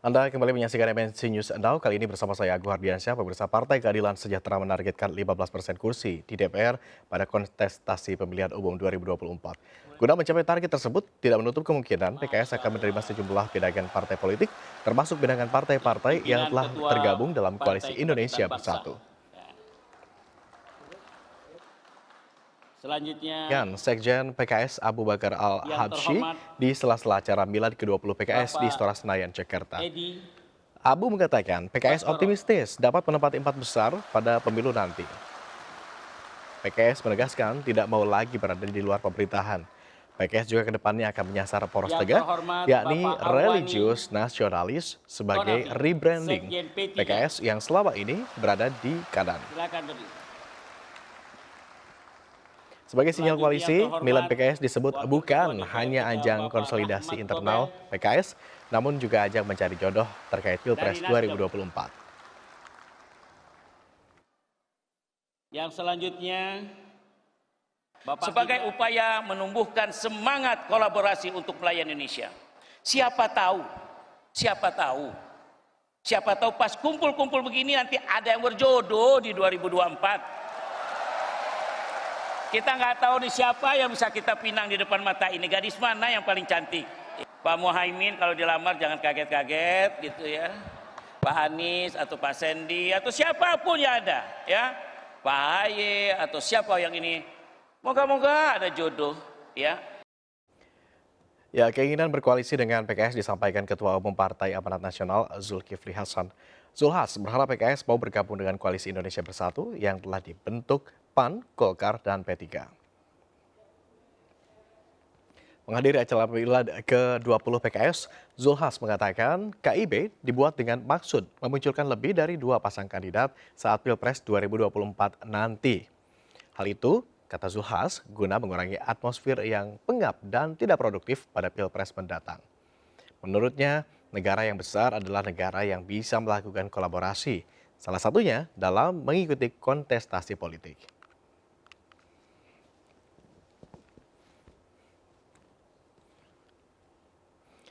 Anda kembali menyaksikan MNC News Now, kali ini bersama saya Agung Hardiansyah. Pemirsa, Partai Keadilan Sejahtera menargetkan 15% kursi di DPR pada kontestasi pemilihan umum 2024. Guna mencapai target tersebut, tidak menutup kemungkinan PKS akan menerima sejumlah bidangan partai politik, termasuk bidangan partai-partai yang pimpinan telah Ketua tergabung dalam Koalisi Partai Kebangkitan Indonesia Bangsa. Bersatu. Ya. Selanjutnya, Dan Sekjen PKS Abu Bakar yang Al-Habsyi terhormat di sela-sela acara Milad ke-20 PKS di Istora Bapak Senayan, Jakarta. Edi Abu mengatakan PKS Baskoro. optimistis dapat menempati 4 besar pada pemilu nanti. PKS menegaskan tidak mau lagi berada di luar pemerintahan. PKS juga kedepannya akan menyasar poros Yang tegak, terhormat yakni Bapak Arwani religius nasionalis sebagai Tonafi, rebranding Sekjen P3. PKS yang selama ini berada di kanan. Silakan berdiri. Sebagai sinyal Selanjutnya yang koalisi, Milad terhormat PKS disebut Wakil bukan Ketua DPR hanya kita, ajang Bapak konsolidasi Rahmat internal Gobel PKS, namun juga ajang mencari jodoh terkait Pilpres dari Nasdem. 2024. Yang selanjutnya, Bapak sebagai upaya menumbuhkan semangat kolaborasi untuk melayani Indonesia. Siapa tahu, siapa tahu, siapa tahu pas kumpul-kumpul begini nanti ada yang berjodoh di 2024. Kita nggak tahu nih siapa yang bisa kita pinang di depan mata ini. Gadis mana yang paling cantik? Pak Muhaimin kalau dilamar jangan kaget-kaget gitu ya. Pak Anies atau Pak Sandy atau siapapun yang ada ya. Pak Haye atau siapa yang ini. Moga-moga ada jodoh ya. Ya, keinginan berkoalisi dengan PKS disampaikan Ketua Umum Partai Amanat Nasional Zulkifli Hasan. Zulhas berharap PKS mau bergabung dengan Koalisi Indonesia Bersatu yang telah dibentuk PAN, Golkar, dan P3. Menghadiri acara Milad ke-20 PKS, Zulhas mengatakan KIB dibuat dengan maksud memunculkan lebih dari 2 pasang kandidat saat Pilpres 2024 nanti. Hal itu, kata Zulhas, guna mengurangi atmosfer yang pengap dan tidak produktif pada Pilpres mendatang. Menurutnya, negara yang besar adalah negara yang bisa melakukan kolaborasi, salah satunya dalam mengikuti kontestasi politik.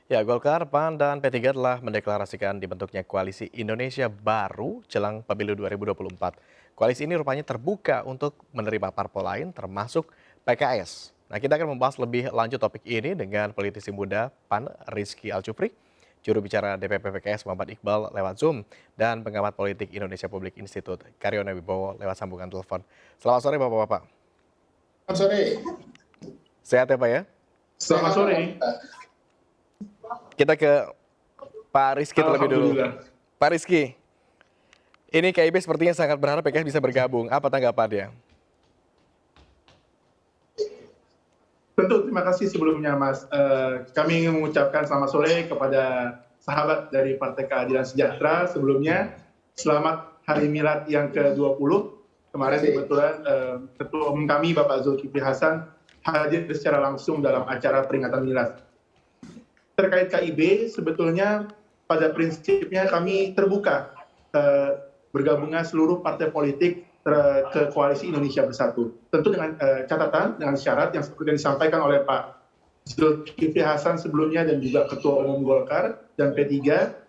Ya, Golkar, PAN, dan P3 telah mendeklarasikan dibentuknya Koalisi Indonesia Baru jelang pemilu 2024. Koalisi ini rupanya terbuka untuk menerima parpol lain termasuk PKS. Nah, kita akan membahas lebih lanjut topik ini dengan politisi muda PAN Rizky Alchupri, juru bicara DPP PKS Muhammad Iqbal lewat Zoom, dan pengamat politik Indonesia Public Institute Karyono Wibowo lewat sambungan telepon. Selamat sore Bapak-Bapak. Selamat sore. Sehat ya Pak ya? Selamat sore. Kita ke Pak Rizky terlebih dulu. Pak Rizky, ini KIB sepertinya sangat berharap PKS bisa bergabung. Apa tanggapannya? Tentu terima kasih sebelumnya Mas. Kami ingin mengucapkan selamat sore kepada sahabat dari Partai Keadilan Sejahtera. Sebelumnya, selamat Hari Milad yang ke-20. Kemarin kebetulan Ketua Umum kami Bapak Zulkifli Hasan hadir secara langsung dalam acara peringatan Milad. Terkait KIB, sebetulnya pada prinsipnya kami terbuka bergabungnya seluruh partai politik ke Koalisi Indonesia Bersatu. Tentu dengan catatan, dengan syarat yang seperti yang disampaikan oleh Pak Zulkifli Hasan sebelumnya dan juga Ketua Umum Golkar dan P3,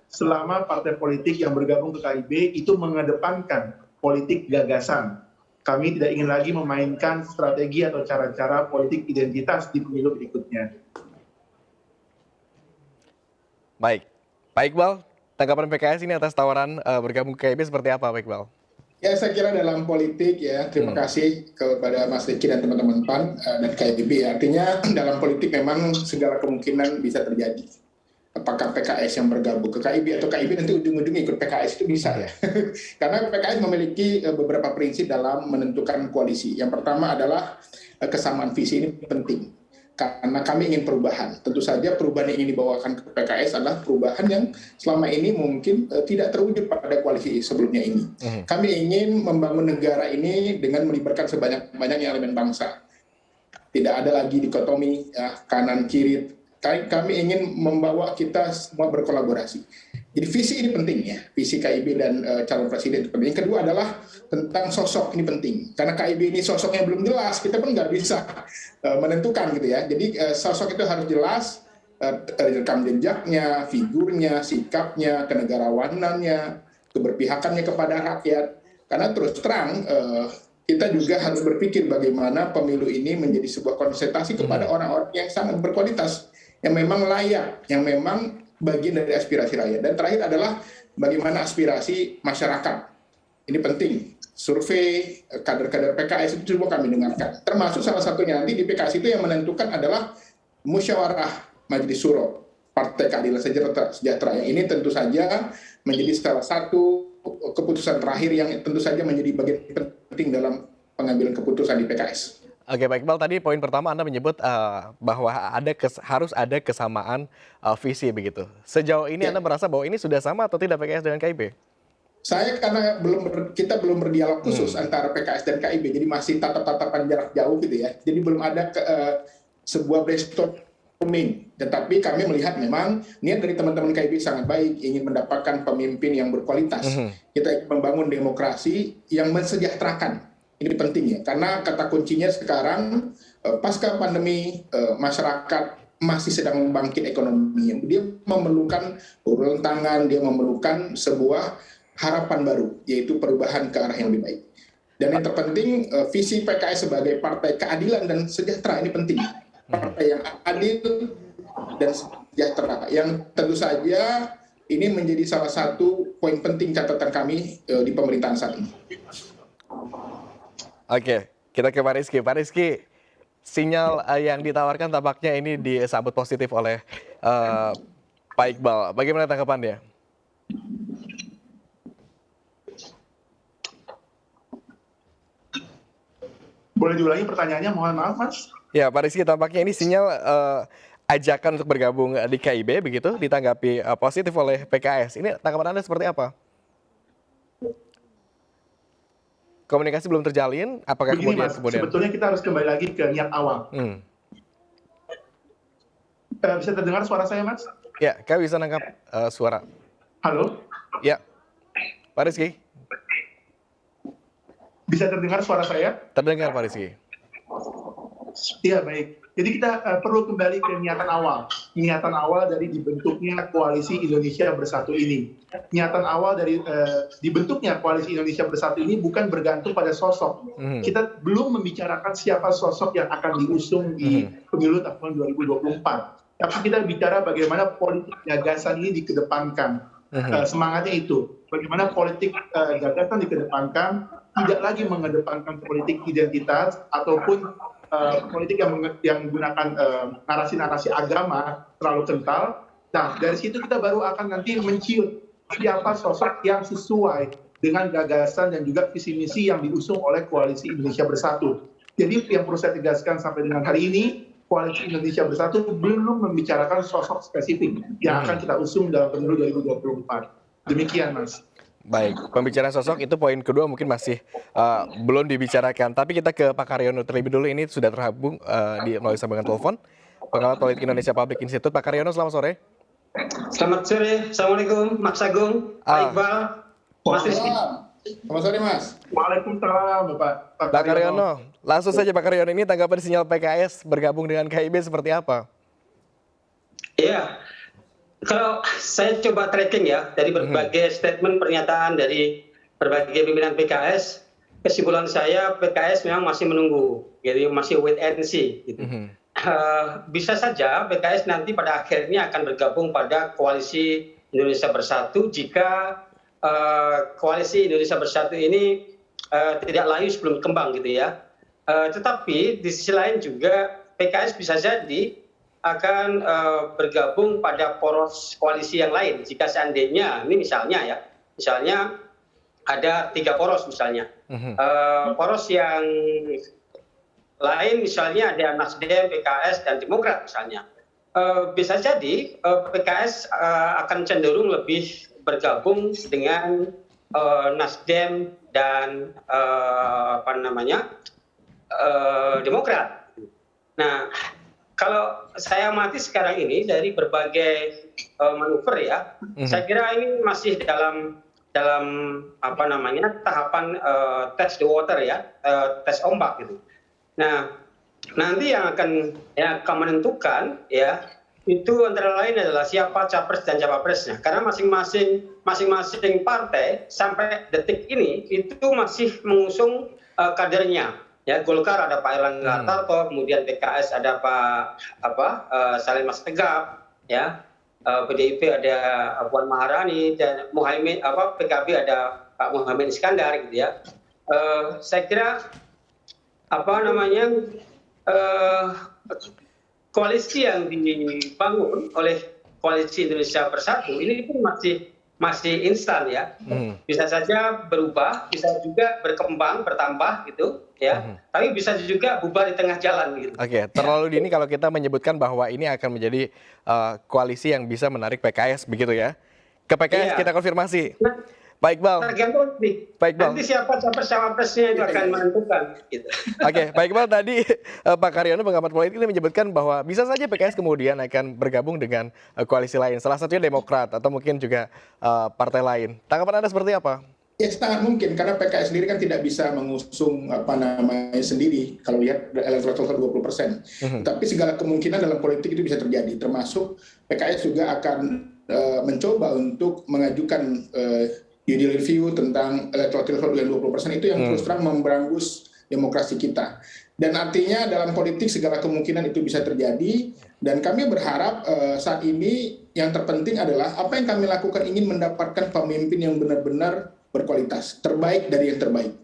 selama partai politik yang bergabung ke KIB itu mengedepankan politik gagasan. Kami tidak ingin lagi memainkan strategi atau cara-cara politik identitas di pemilu berikutnya. Baik, Pak Iqbal, tanggapan PKS ini atas tawaran bergabung ke KIB seperti apa Pak Iqbal? Ya, saya kira dalam politik ya, terima kasih kepada Mas Riki dan teman-teman PAN dan KIB. Artinya dalam politik memang segala kemungkinan bisa terjadi. Apakah PKS yang bergabung ke KIB atau KIB nanti ujung-ujungnya ikut PKS itu bisa ya. Karena PKS memiliki beberapa prinsip dalam menentukan koalisi. Yang pertama adalah kesamaan visi ini penting. Karena kami ingin perubahan. Tentu saja perubahan yang ingin dibawakan ke PKS adalah perubahan yang selama ini mungkin tidak terwujud pada koalisi sebelumnya ini. Kami ingin membangun negara ini dengan melibatkan sebanyak-banyaknya elemen bangsa. Tidak ada lagi dikotomi ya, kanan kiri. Kami ingin membawa kita semua berkolaborasi. Jadi visi ini penting ya, visi KIB dan calon presiden itu penting. Yang kedua adalah tentang sosok, ini penting. Karena KIB ini sosoknya belum jelas, kita pun nggak bisa menentukan gitu ya. Jadi sosok itu harus jelas, rekam jejaknya, figurnya, sikapnya, kenegarawanannya, keberpihakannya kepada rakyat. Karena terus terang kita juga harus berpikir bagaimana pemilu ini menjadi sebuah konsentrasi kepada orang-orang yang sangat berkualitas, yang memang layak, yang memang bagian dari aspirasi rakyat. Dan terakhir adalah bagaimana aspirasi masyarakat. Ini penting. Survei kader-kader PKS itu juga kami dengarkan. Termasuk salah satunya nanti di PKS itu yang menentukan adalah musyawarah Majelis Syuro Partai Keadilan Sejahtera. Yang ini tentu saja menjadi salah satu keputusan terakhir yang tentu saja menjadi bagian penting dalam pengambilan keputusan di PKS. Oke, Pak Iqbal, tadi poin pertama Anda menyebut bahwa harus ada kesamaan visi begitu. Sejauh ini Anda merasa bahwa ini sudah sama atau tidak PKS dengan KIB? Saya karena kita belum berdialog khusus antara PKS dan KIB, jadi masih tatap-tatapan jarak jauh gitu ya. Jadi belum ada sebuah brainstorming. Tetapi kami melihat memang niat dari teman-teman KIB sangat baik, ingin mendapatkan pemimpin yang berkualitas. Kita ingin membangun demokrasi yang mensejahterakan. Ini penting ya, karena kata kuncinya sekarang pasca pandemi masyarakat masih sedang membangkit ekonomi. Dia memerlukan uluran tangan, dia memerlukan sebuah harapan baru, yaitu perubahan ke arah yang lebih baik. Dan yang terpenting, visi PKS sebagai partai keadilan dan sejahtera ini penting. Partai yang adil dan sejahtera, yang tentu saja ini menjadi salah satu poin penting catatan kami di pemerintahan saat ini. Oke, kita ke Pak Rizky. Pak Rizky, sinyal yang ditawarkan tampaknya ini disambut positif oleh Pak Iqbal. Bagaimana tanggapannya? Boleh diulangi pertanyaannya, mohon maaf Mas. Ya, Pak Rizky, tampaknya ini sinyal ajakan untuk bergabung di KIB begitu ditanggapi positif oleh PKS. Ini tanggapan Anda seperti apa? Komunikasi belum terjalin, apakah Begini kemudian Mas, sebetulnya kita harus kembali lagi ke niat awal. Bisa terdengar suara saya Mas? Ya, kami bisa nangkap suara. Halo? Ya, Pak Rizky. Bisa terdengar suara saya? Terdengar Pak Rizky. Iya baik. Jadi kita perlu kembali ke niatan awal. Niatan awal dari dibentuknya Koalisi Indonesia Bersatu ini. Niatan awal dari dibentuknya Koalisi Indonesia Bersatu ini bukan bergantung pada sosok. Kita belum membicarakan siapa sosok yang akan diusung di pemilu tahun 2024. Tapi kita bicara bagaimana politik gagasan ini dikedepankan. Semangatnya itu. Bagaimana politik gagasan dikedepankan, tidak lagi mengedepankan politik identitas ataupun politik yang menggunakan narasi-narasi agama terlalu kental. Nah, dari situ kita baru akan nanti mencium siapa sosok yang sesuai dengan gagasan dan juga visi misi yang diusung oleh Koalisi Indonesia Bersatu. Jadi yang perlu saya tegaskan sampai dengan hari ini, Koalisi Indonesia Bersatu belum membicarakan sosok spesifik yang akan kita usung dalam pemilu 2024. Demikian, Mas. Baik, pembicaraan sosok itu poin kedua mungkin masih belum dibicarakan. Tapi kita ke Pak Karyono terlebih dulu, ini sudah terhubung melalui sambungan telepon. Pengamat Politik Indonesia Public Institute, Pak Karyono, selamat sore. Selamat sore, Assalamualaikum, Mas Agung, Pak Iqbal, Mas Rizky. Selamat sore Mas. Waalaikumsalam Pak Karyono, langsung saja Pak Karyono, ini tanggapan sinyal PKS bergabung dengan KIB seperti apa? Iya, kalau saya coba tracking ya dari berbagai statement pernyataan dari berbagai pimpinan PKS, kesimpulan saya PKS memang masih menunggu, jadi masih wait and see. Gitu. Bisa saja PKS nanti pada akhirnya akan bergabung pada Koalisi Indonesia Bersatu jika Koalisi Indonesia Bersatu ini tidak layu sebelum kembang gitu ya. Tetapi di sisi lain juga PKS bisa jadi akan bergabung pada poros koalisi yang lain jika seandainya ini misalnya ada 3 poros misalnya. Poros yang lain misalnya ada Nasdem, PKS dan Demokrat misalnya. Bisa jadi PKS akan cenderung lebih bergabung dengan Nasdem dan Demokrat. Nah, kalau saya amati sekarang ini dari berbagai manuver ya, saya kira ini masih dalam tahapan test the water ya, tes ombak gitu. Nah, nanti yang akan menentukan ya itu antara lain adalah siapa capres dan cawapresnya. Karena masing-masing partai sampai detik ini itu masih mengusung kadernya. Ya, Golkar ada Pak Erlangga Hartarto, kemudian PKS ada Salim Mas Tegap, ya. PDIP ada Puan Maharani, dan PKB ada Pak Muhammad Iskandar, gitu ya. Saya kira koalisi yang dibangun oleh Koalisi Indonesia Bersatu ini pun masih instan, ya. Bisa saja berubah, bisa juga berkembang, bertambah gitu, ya. Tapi bisa juga bubar di tengah jalan gitu. Oke, terlalu dini kalau kita menyebutkan bahwa ini akan menjadi koalisi yang bisa menarik PKS begitu ya. Ke PKS kita konfirmasi. Pak Iqbal. Tergantung nih. Pak Iqbal. Nanti siapa cawapresnya itu akan menentukan. Gitu. Oke, Pak Iqbal, tadi Pak Karyono, pengamat politik, ini menyebutkan bahwa bisa saja PKS kemudian akan bergabung dengan koalisi lain. Salah satunya Demokrat atau mungkin juga partai lain. Tanggapan Anda seperti apa? Ya, sangat mungkin karena PKS sendiri kan tidak bisa mengusung sendiri kalau lihat elektoral 20%. Tapi segala kemungkinan dalam politik itu bisa terjadi, termasuk PKS juga akan mencoba untuk mengajukan judicial review tentang electoral threshold dengan 20% itu yang terus terang memberangus demokrasi kita. Dan artinya dalam politik segala kemungkinan itu bisa terjadi, dan kami berharap saat ini yang terpenting adalah apa yang kami lakukan ingin mendapatkan pemimpin yang benar-benar berkualitas, terbaik dari yang terbaik.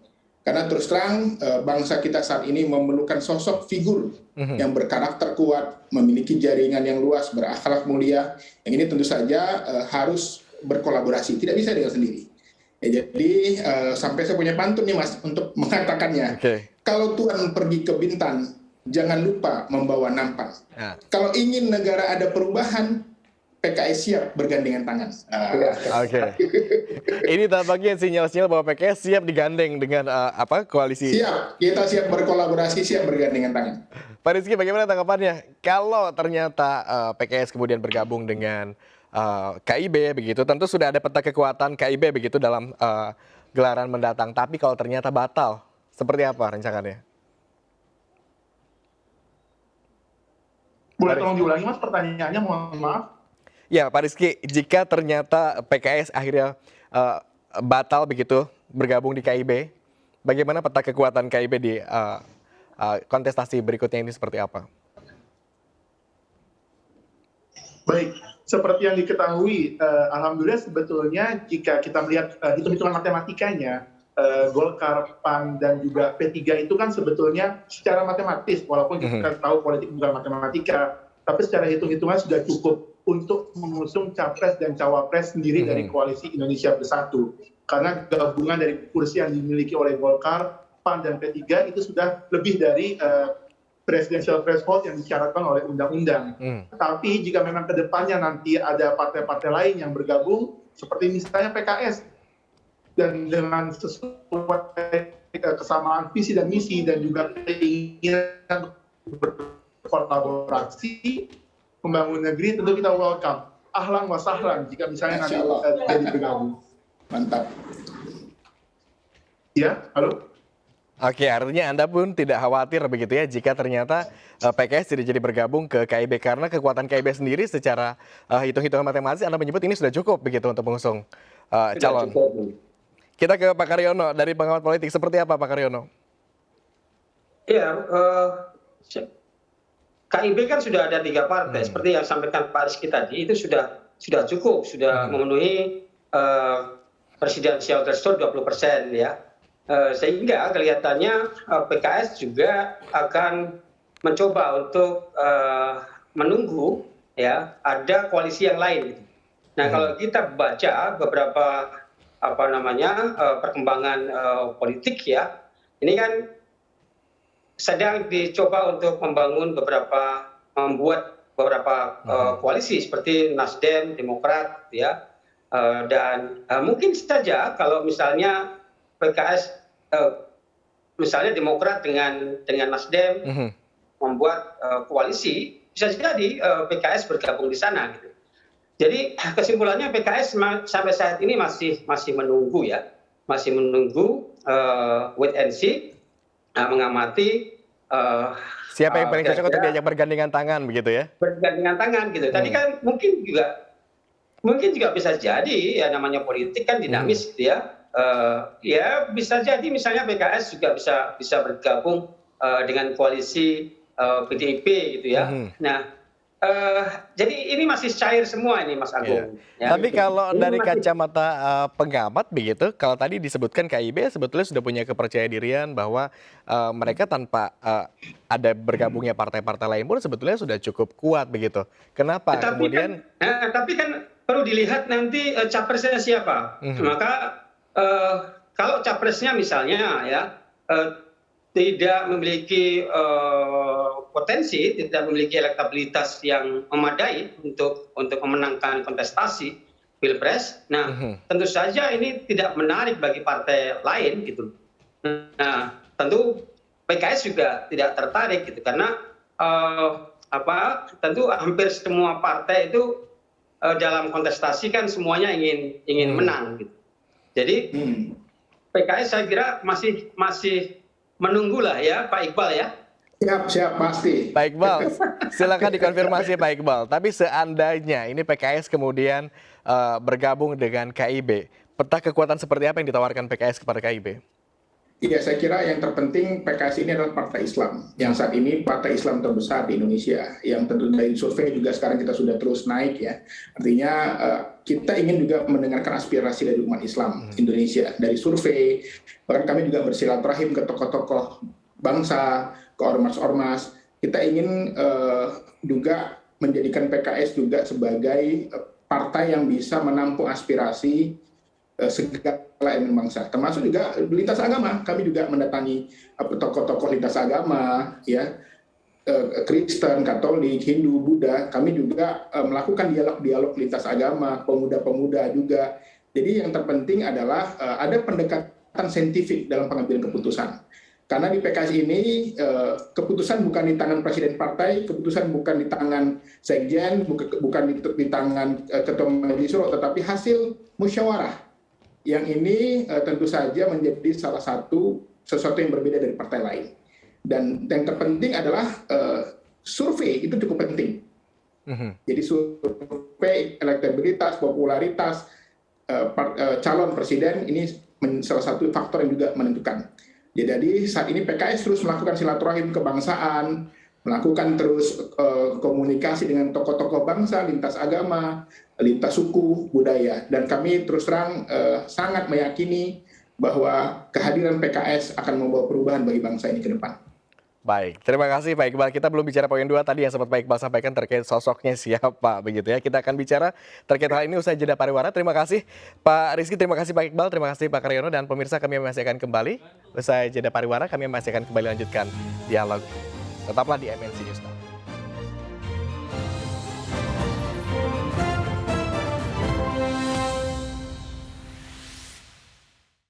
Karena terus terang bangsa kita saat ini memerlukan sosok figur yang berkarakter kuat, memiliki jaringan yang luas, berakhlak mulia. Yang ini tentu saja harus berkolaborasi, tidak bisa dengan sendiri. Ya, jadi sampai saya punya pantun nih Mas untuk mengatakannya. Kalau Tuhan pergi ke Bintan, jangan lupa membawa nampan. Kalau ingin negara ada perubahan, PKS siap bergandengan tangan. Ini tampaknya sinyal-sinyal bahwa PKS siap digandeng dengan koalisi. Siap, kita siap berkolaborasi, siap bergandengan tangan. Pak Rizky, bagaimana tanggapannya? Kalau ternyata PKS kemudian bergabung dengan KIB begitu, tentu sudah ada peta kekuatan KIB begitu dalam gelaran mendatang. Tapi kalau ternyata batal, seperti apa rencangannya? Boleh tolong diulangi Mas pertanyaannya, mohon maaf. Ya, Pak Rizky, jika ternyata PKS akhirnya batal begitu bergabung di KIB, bagaimana peta kekuatan KIB di kontestasi berikutnya ini seperti apa? Baik, seperti yang diketahui, alhamdulillah sebetulnya jika kita melihat hitung-hitungan matematikanya, Golkar, PAN, dan juga P3 itu kan sebetulnya secara matematis, walaupun kita tahu politik bukan matematika, tapi secara hitung-hitungan sudah cukup untuk mengusung capres dan cawapres sendiri dari Koalisi Indonesia Bersatu. Karena gabungan dari kursi yang dimiliki oleh Golkar, PAN, dan P3 itu sudah lebih dari presidential threshold yang disyaratkan oleh undang-undang. Tapi jika memang ke depannya nanti ada partai-partai lain yang bergabung, seperti misalnya PKS, dan dengan sesuai kesamaan visi dan misi dan juga keinginan berkolaborasi membangun negeri, tentu kita welcome. Ahlan wa sahlan jika misalnya nanti jadi bergabung. Mantap. Ya, halo? Oke, artinya Anda pun tidak khawatir begitu ya jika ternyata PKS tidak jadi bergabung ke KIB, karena kekuatan KIB sendiri secara hitung-hitungan matematis Anda menyebut ini sudah cukup begitu untuk mengusung calon. Kita ke Pak Karyono dari pengamat politik, seperti apa Pak Karyono? Ya, KIB kan sudah ada 3 partai, seperti yang sampaikan Pak Rizky tadi, itu sudah cukup, sudah memenuhi presidensial threshold 20% ya. Sehingga kelihatannya PKS juga akan mencoba untuk menunggu ya ada koalisi yang lain. Nah, kalau kita baca beberapa perkembangan politik ya, ini kan sedang dicoba untuk membuat beberapa koalisi seperti Nasdem, Demokrat ya, dan mungkin saja kalau misalnya PKS misalnya Demokrat dengan Nasdem membuat koalisi, bisa jadi PKS bergabung di sana gitu. Jadi kesimpulannya PKS sampai saat ini masih menunggu ya, masih menunggu wait and see, mengamati eh, Siapa yang paling cocok untuk kira-kira diajak bergandengan tangan begitu ya? bergandengan tangan gitu. Tadi kan mungkin juga bisa jadi ya, namanya politik kan dinamis gitu ya. Ya bisa jadi misalnya PKS juga bisa bergabung dengan koalisi PDIP gitu ya. Nah, jadi ini masih cair semua ini, Mas Iya. Agung. Ya. Tapi kalau Ini dari masih- kacamata pengamat begitu, kalau tadi disebutkan KIB sebetulnya sudah punya kepercayaan bahwa mereka tanpa ada bergabungnya partai-partai lain pun sebetulnya sudah cukup kuat begitu. Kenapa kemudian? Tapi kan perlu dilihat nanti capresnya siapa. Maka kalau capresnya misalnya ya tidak memiliki potensi, tidak memiliki elektabilitas yang memadai untuk memenangkan kontestasi pilpres, nah tentu saja ini tidak menarik bagi partai lain gitu. Nah, tentu PKS juga tidak tertarik gitu karena tentu hampir semua partai itu dalam kontestasi kan semuanya ingin menang gitu. Jadi PKS saya kira masih menunggulah ya Pak Iqbal ya. Siap, pasti. Pak Iqbal, silakan dikonfirmasi Pak Iqbal. Tapi seandainya ini PKS kemudian bergabung dengan KIB, peta kekuatan seperti apa yang ditawarkan PKS kepada KIB? Iya, saya kira yang terpenting PKS ini adalah partai Islam. Yang saat ini partai Islam terbesar di Indonesia. Yang tentu dari survei juga sekarang kita sudah terus naik ya. Artinya kita ingin juga mendengarkan aspirasi dari umat Islam Indonesia. Dari survei, bahkan kami juga bersilaturahim ke tokoh-tokoh bangsa, ke ormas-ormas. Kita ingin juga menjadikan PKS juga sebagai partai yang bisa menampung aspirasi segala elemen bangsa, termasuk juga lintas agama. Kami juga mendatangi tokoh-tokoh lintas agama, ya, Kristen, Katolik, Hindu, Buddha. Kami juga melakukan dialog-dialog lintas agama, pemuda-pemuda juga. Jadi yang terpenting adalah ada pendekatan saintifik dalam pengambilan keputusan. Karena di PKS ini keputusan bukan di tangan presiden partai, keputusan bukan di tangan sekjen, bukan di tangan ketua majelis syuro, tetapi hasil musyawarah. Yang ini tentu saja menjadi salah satu sesuatu yang berbeda dari partai lain. Dan yang terpenting adalah survei itu cukup penting. Jadi survei elektabilitas, popularitas calon presiden ini salah satu faktor yang juga menentukan. Jadi saat ini PKS terus melakukan silaturahim kebangsaan, melakukan terus komunikasi dengan tokoh-tokoh bangsa, lintas agama, lintas suku, budaya. Dan kami terus terang sangat meyakini bahwa kehadiran PKS akan membawa perubahan bagi bangsa ini ke depan. Baik, terima kasih Pak Iqbal. Kita belum bicara poin 2 tadi yang sempat Pak Iqbal sampaikan terkait sosoknya siapa begitu ya. Kita akan bicara terkait hal ini usai jeda pariwara. Terima kasih Pak Rizky, terima kasih Pak Iqbal, terima kasih Pak Karyono, dan pemirsa kami masih akan kembali usai jeda pariwara. Kami masih akan kembali lanjutkan dialog. Tetaplah di MNC News.